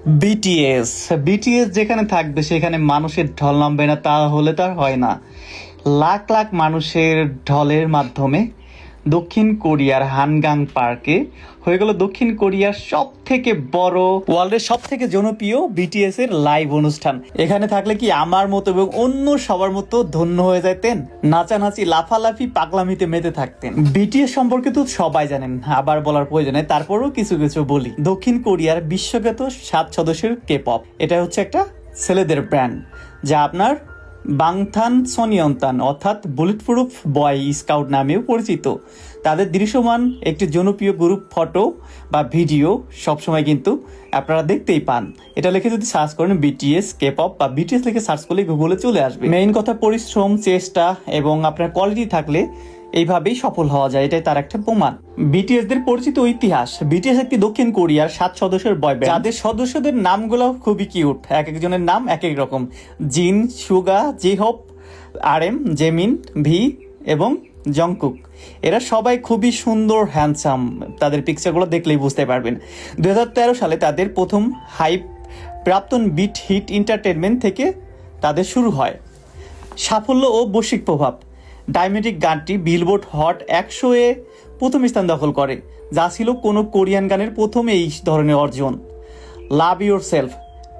BTS BTS যেখানে থাকবে সেখানে মানুষের ঢল নামবে না, তাহলে তার হয় না। লাখ লাখ মানুষের ঢলের মাধ্যমে দক্ষিণ কোরিয়ার হানগাং পার্কে হয়ে গেল দক্ষিণ কোরিয়ার সব থেকে বড়, ওয়ার্ল্ডের সব থেকে জনপ্রিয় বিটিএস এর লাইভ অনুষ্ঠান। এখানে থাকলে কি আমার মতো এবং অন্য সবার মতো ধন্য হয়ে যেতেন, নাচানাচি লাফালাফি পাগলামিতে মেতে থাকতেন। বিটিএস সম্পর্কে তো সবাই জানেন, আবার বলার প্রয়োজনে তারপরেও কিছু কিছু বলি। দক্ষিণ কোরিয়ার বিশ্বখ্যাত 7 সদস্যের কে পপ, এটা হচ্ছে একটা ছেলেদের ব্র্যান্ড, যা আপনার বাংথান সোনিয়ন্তান অর্থাৎ বুলেট প্রুফ বয় স্কাউট নামেও পরিচিত। তাদের দৃশ্যমান একটি জনপ্রিয় গ্রুপ ফটো বা ভিডিও সবসময় কিন্তু আপনারা দেখতেই পান। এটা লিখে যদি সার্চ করেন বিটিএস কে পপ বা বিটিএস লিখে সার্চ করলে গুগলে চলে আসবে। মেইন কথা পরিশ্রম, চেষ্টা এবং আপনার কোয়ালিটি থাকলে এইভাবেই সফল হওয়া যায়, এটাই তার একটা প্রমাণ। বিটিএস দের পরিচিত ইতিহাস। বিটিএস একটি দক্ষিণ কোরিয়ার 7 সদস্যের বয় ব্যান্ড, যাদের সদস্যদের নামগুলো খুবই কিউট, এক একজনের নাম এক এক রকম। জিন, সুগা, জিহপ, আরএম, জেমিন, ভি এবং জংকুক। এরা সবাই খুবই সুন্দর, হ্যান্ডসাম, তাদের পিকচারগুলো দেখলেই বুঝতে পারবেন। 2013 সালে তাদের প্রথম হাইপ প্রাপ্তন বিট হিট এন্টারটেনমেন্ট থেকে তাদের শুরু হয়। সাফল্য ও বৈশ্বিক প্রভাব। ডাইমেটিক গানটি বিলবোর্ড হট 100-এ প্রথম স্থান দখল করে, যা ছিল কোনো কোরিয়ান গানের প্রথম এই ধরনের অর্জন। লাভ ইউর সেলফ,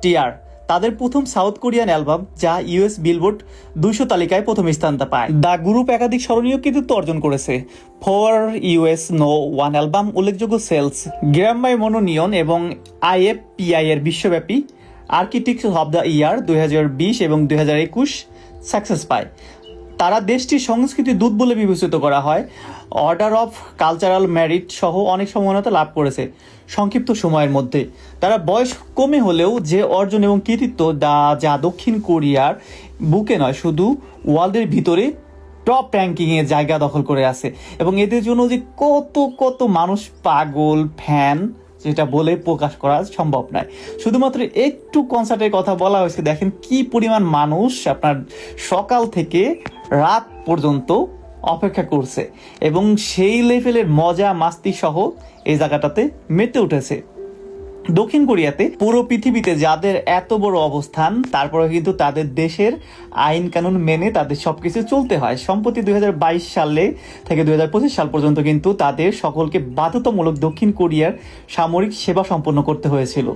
টিআর তাদের প্রথম সাউথ কোরিয়ান অ্যালবাম, যা ইউএস বিলবোর্ড 200 তালিকায় প্রথম স্থানটা পায়। দ্য গ্রুপ একাধিক স্মরণীয় কৃতিত্ব অর্জন করেছে। Four US no one album উল্লেখযোগ্য সেলস, গ্র্যামাই মনোনিয়ন এবং আইএফপিআই এর বিশ্বব্যাপী আর্কিটেক্ট অব দ্য ইয়ার 2020 এবং 2021 সাকসেস পায়। তারা দেশটির সংস্কৃতির দূত বলে বিবেচিত করা হয়। অর্ডার অফ কালচারাল মেরিট সহ অনেক সম্মাননা লাভ করেছে সংক্ষিপ্ত সময়ের মধ্যে। তারা বয়স কমে হলেও যে অর্জন এবং কৃতিত্ব যা দক্ষিণ কোরিয়ার বুকে নয়, শুধু ওয়ার্ল্ডের ভিতরে টপ র্যাঙ্কিংয়ে জায়গা দখল করে আছে। এবং এদের জন্য যে কত কত মানুষ পাগল, ফ্যান, যেটা বলে প্রকাশ করা সম্ভব নয়। শুধুমাত্র একটু কনসার্টের কথা বলা হয়েছে, দেখেন কি পরিমাণ মানুষ আপনার সকাল থেকে রাত পর্যন্ত অপেক্ষা করছে এবং সেই লেভেলের মজা মাস্তি সহ এই জায়গাটাতে মেতে উঠেছে। দক্ষিণ কোরিয়াতে পুরো পৃথিবীতে যাদের এত বড় অবস্থান, তারপরে কিন্তু তাদের দেশের আইন কানুন মেনে তাদের সবকিছু চলতে হয়। সম্প্রতি 2022 সালে থেকে 2025 সাল পর্যন্ত কিন্তু তাদের সকলকে বাধ্যতামূলক দক্ষিণ কোরিয়ার সামরিক সেবা সম্পন্ন করতে হয়েছিল।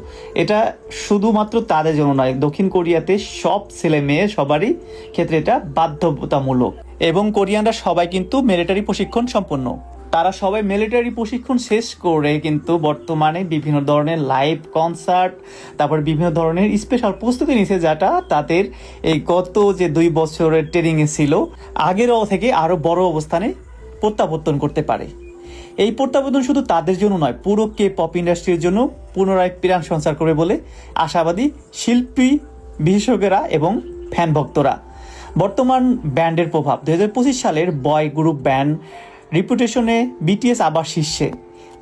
এটা শুধুমাত্র তাদের জন্য নয়, দক্ষিণ কোরিয়াতে সব ছেলে মেয়ে সবারই ক্ষেত্রে এটা বাধ্যতামূলক। এবং কোরিয়ানরা সবাই কিন্তু মিলিটারি প্রশিক্ষণ সম্পন্ন। তারা সবাই মিলিটারি প্রশিক্ষণ শেষ করে কিন্তু বর্তমানে বিভিন্ন ধরনের লাইভ কনসার্ট, তারপর বিভিন্ন ধরনের স্পেশাল প্রস্তুতি নিয়েছে, যেটা তাদের এই গত যে 2 বছরের ট্রেনিংয়ে ছিল আগের থেকে আরও বড় অবস্থানে প্রত্যাবর্তন করতে পারে। এই প্রত্যাবর্তন শুধু তাদের জন্য নয়, পুরো কে পপ ইন্ডাস্ট্রির জন্য পুনরায় প্রাণ সঞ্চার করবে বলে আশাবাদী শিল্পী, বিশেষজ্ঞরা এবং ফ্যান ভক্তরা। বর্তমান ব্যান্ডের প্রভাব। 2025 সালের বয় গ্রুপ ব্যান্ড রিপুটেশনে বিটিএস আবার শীর্ষে।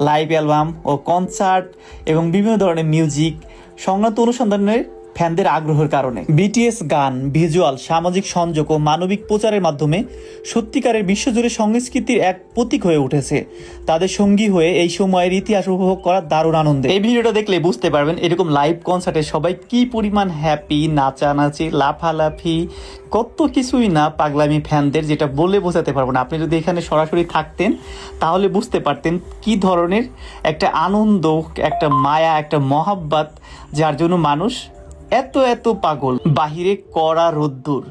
লাইভ অ্যালবাম ও কনসার্ট এবং বিভিন্ন ধরনের মিউজিক সংক্রান্ত অনুসন্ধানের ফ্যানদের আগ্রহের কারণে বিটিএস গান, ভিজুয়াল, সামাজিক সংযোগ ও মানবিক প্রচারের মাধ্যমে সত্যিকারের বিশ্বজুড়ে সংস্কৃতির এক প্রতীক হয়ে উঠেছে। তাদের সঙ্গী হয়ে এই সময়ের ইতিহাস উপভোগ করা দারুণ আনন্দে। এই ভিডিওটা দেখলে বুঝতে পারবেন এরকম লাইভ কনসার্টে সবাই কি পরিমাণ হ্যাপি, নাচানাচি, লাফালাফি, কত কিছুই না পাগলামি ফ্যানদের, যেটা বলে বোঝাতে পারবো না। আপনি যদি এখানে সরাসরি থাকতেন তাহলে বুঝতে পারতেন কি ধরনের একটা আনন্দ, একটা মায়া, একটা মহাব্বত, যার জন্য মানুষ এত এত পাগল। বাহিরে কড়া রোদ্দুর,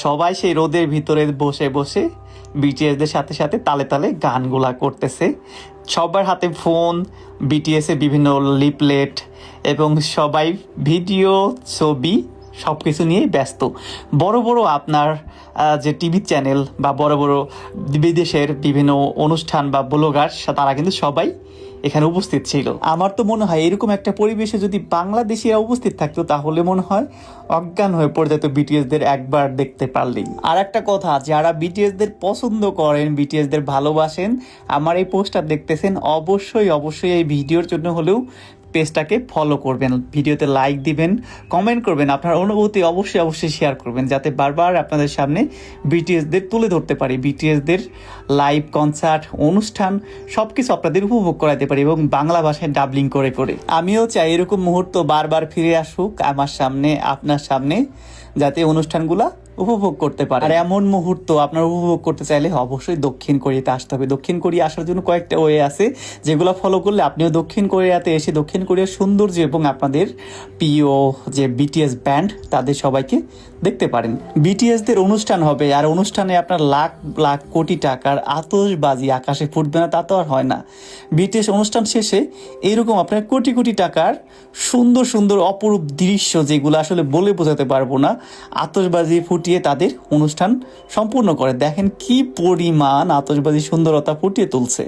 সবাই সেই রোদের ভিতরে বসে বসে বিটিএসদের সাথে সাথে তালে তালে গানগুলা করতেছে। সবার হাতে ফোন, বিটিএস এর বিভিন্ন লিপলেট এবং সবাই ভিডিও, ছবি সব কিছু নিয়েই ব্যস্ত। বড় বড় আপনার যে টিভি চ্যানেল বা বড় বড় বিদেশের বিভিন্ন অনুষ্ঠান বা ব্লগার, তারা কিন্তু সবাই এখানে উপস্থিত ছিল। আমার তো মনে হয় এরকম একটা পরিবেশে যদি বাংলাদেশিরা উপস্থিত থাকতো তাহলে মনে হয় অজ্ঞান হয়ে পড়ে যেত বিটিএসদের একবার দেখতে পারলেই। আর একটা কথা, যারা বিটিএসদের পছন্দ করেন, বিটিএসদের ভালোবাসেন, আমার এই পোস্টটা দেখতেছেন, অবশ্যই অবশ্যই এই ভিডিওর জন্য হলেও পেজটাকে ফলো করবেন, ভিডিওতে লাইক দিবেন, কমেন্ট করবেন, আপনার অনুভূতি অবশ্যই শেয়ার করবেন, যাতে বারবার আপনাদের সামনে বিটিএসদের তুলে ধরতে পারি, বিটিএসদের লাইভ কনসার্ট অনুষ্ঠান সব কিছু আপনাদের উপভোগ করাতে পারি এবং বাংলা ভাষায় ডাবলিং করে করে। আমিও চাই এরকম মুহূর্ত বারবার ফিরে আসুক আমার সামনে, আপনার সামনে, যাতে অনুষ্ঠানগুলা উপভোগ করতে পারে। আর এমন মুহূর্ত আপনার উপভোগ করতে চাইলে অবশ্যই দক্ষিণ কোরিয়াতে আসতে হবে। দক্ষিণ কোরিয়া আসার জন্য কয়েকটা ওয়ে আছে, যেগুলো ফলো করলে আপনিও দক্ষিণ কোরিয়াতে এসে দক্ষিণ কোরিয়ার সৌন্দর্য এবং আপনাদের প্রিয় যে বিটিএস ব্যান্ড তাদের সবাইকে দেখতে পারেন। বিটিএসদের অনুষ্ঠান হবে, আর অনুষ্ঠানে আপনার লাখ লাখ কোটি টাকার আতশবাজি আকাশে ফুটবে না তা তো আর হয় না। বিটিএস অনুষ্ঠান শেষে এইরকম আপনার কোটি কোটি টাকার সুন্দর অপরূপ দৃশ্য, যেগুলো আসলে বলে বোঝাতে পারবো না, আতশবাজি ফুটিয়ে তাদের অনুষ্ঠান সম্পূর্ণ করে। দেখেন কি পরিমাণ আতশবাজি সুন্দরতা ফুটিয়ে তুলছে।